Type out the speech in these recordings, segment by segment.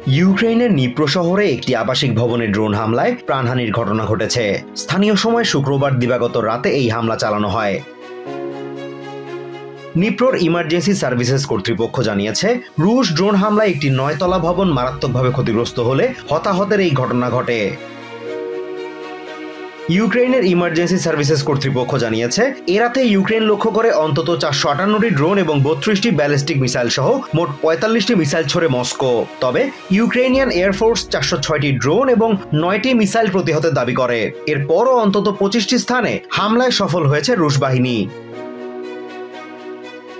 ইউক্রেনের নিপ্রো শহরে একটি আবাসিক ভবনে ড্রোন হামলায় প্রাণহানির ঘটনা ঘটেছে। স্থানীয় সময় শুক্রবার দিবাগত রাতে এই হামলা চালানো হয়। নিপ্রোর ইমার্জেন্সি সার্ভিসেস কর্তৃপক্ষ জানিয়েছে, রুশ ড্রোন হামলায় একটি 9 তলা ভবন মারাত্মকভাবে ক্ষতিগ্রস্ত হলে হতাহতের এই ঘটনা ঘটে। ইউক্রেনের ইমার্জেন্সি সার্ভিসেস কর্তৃপক্ষ জানিয়েছে, এ রাতে ইউক্রেন লক্ষ্য করে অন্তত 458টি ড্রোন এবং 32টি ব্যালিস্টিক মিসাইল সহ মোট 45টি মিসাইল ছোড়ে মস্কো। তবে ইউক্রেনিয়ান এয়ারফোর্স 406টি ড্রোন এবং 9টি মিসাইল প্রতিহতের দাবি করে। এরপরও অন্তত 25টি স্থানে হামলায় সফল হয়েছে রুশ বাহিনী।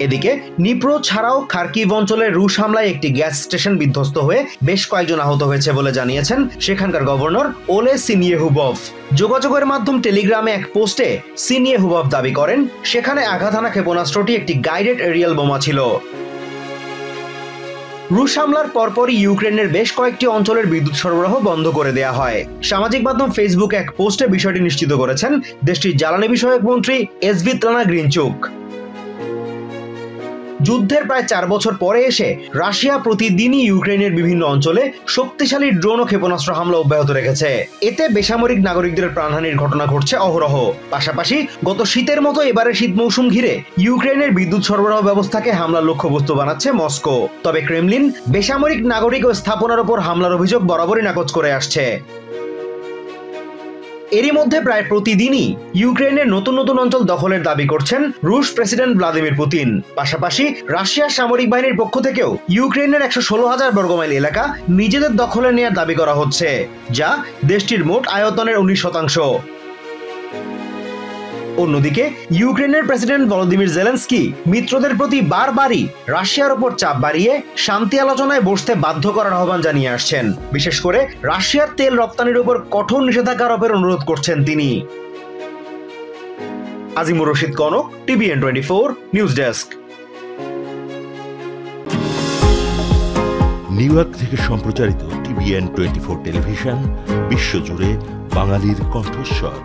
এদিকে নিপ্রো ছাড়াও খার্কিভ অঞ্চলে রুশ হামলায় একটি গ্যাস স্টেশন বিধ্বস্ত হয়ে বেশ কয়েকজন আহত হয়েছে বলে জানিয়েছেন সেখানকার গভর্নর ওলে সিনিয়েহুবভ। যোগাযোগের মাধ্যম টেলিগ্রামে এক পোস্টে সিনিয়েহুবভ দাবি করেন, সেখানে আঘাত হানা ক্ষেপণাস্ত্রটি একটি গাইডেড এরিয়াল বোমা ছিল। রুশ হামলার পরপরই ইউক্রেনের বেশ কয়েকটি অঞ্চলের বিদ্যুৎ সরবরাহ বন্ধ করে দেওয়া হয়। সামাজিক মাধ্যম ফেসবুকে এক পোস্টে বিষয়টি নিশ্চিত করেছেন দেশটির জ্বালানি বিষয়ক মন্ত্রী এসভিতলানা গ্রিনচুক। যুদ্ধের প্রায় 4 বছর পরে এসে রাশিয়া প্রতিদিনই ইউক্রেনের বিভিন্ন অঞ্চলে শক্তিশালী ড্রোন ও ক্ষেপণাস্ত্র হামলা অব্যাহত রেখেছে। এতে বেসামরিক নাগরিকদের প্রাণহানির ঘটনা ঘটছে অহরহ। পাশাপাশি গত শীতের মতো এবারে শীত মৌসুম ঘিরে ইউক্রেনের বিদ্যুৎ সরবরাহ ব্যবস্থাকে হামলার লক্ষ্যবস্তু বানাচ্ছে মস্কো। তবে ক্রেমলিন বেসামরিক নাগরিক ও স্থাপনার উপর হামলার অভিযোগ বরাবরই নাকচ করে আসছে। এরই মধ্যে প্রায় প্রতিদিনই ইউক্রেনের নতুন নতুন অঞ্চল দখলের দাবি করছেন রুশ প্রেসিডেন্ট ভ্লাদিমির পুতিন। পাশাপাশি রাশিয়ার সামরিক বাহিনীর পক্ষ থেকেও ইউক্রেনের 116,000 বর্গমাইল এলাকা নিজেদের দখলে নেওয়ার দাবি করা হচ্ছে, যা দেশটির মোট আয়তনের 19%। অন্যদিকে ইউক্রেনের প্রেসিডেন্ট ভলোদিমির জেলেনস্কি মিত্রদের প্রতি বারবারই রাশিয়ার উপর চাপ বাড়িয়ে শান্তি আলোচনায় বসতে বাধ্য করার আহ্বান জানিয়ে আসছেন। বিশেষ করে রাশিয়ার তেল রপ্তানির উপর কঠোর নিষেধাজ্ঞা আরোপের অনুরোধ করছেন তিনি। Azimur Rashid Kanak, TVN 24 news desk. New York থেকে সম্প্রচারিত টিভিএন 24 টেলিভিশন বিশ্বজুড়ে বাঙালির কণ্ঠস্বর।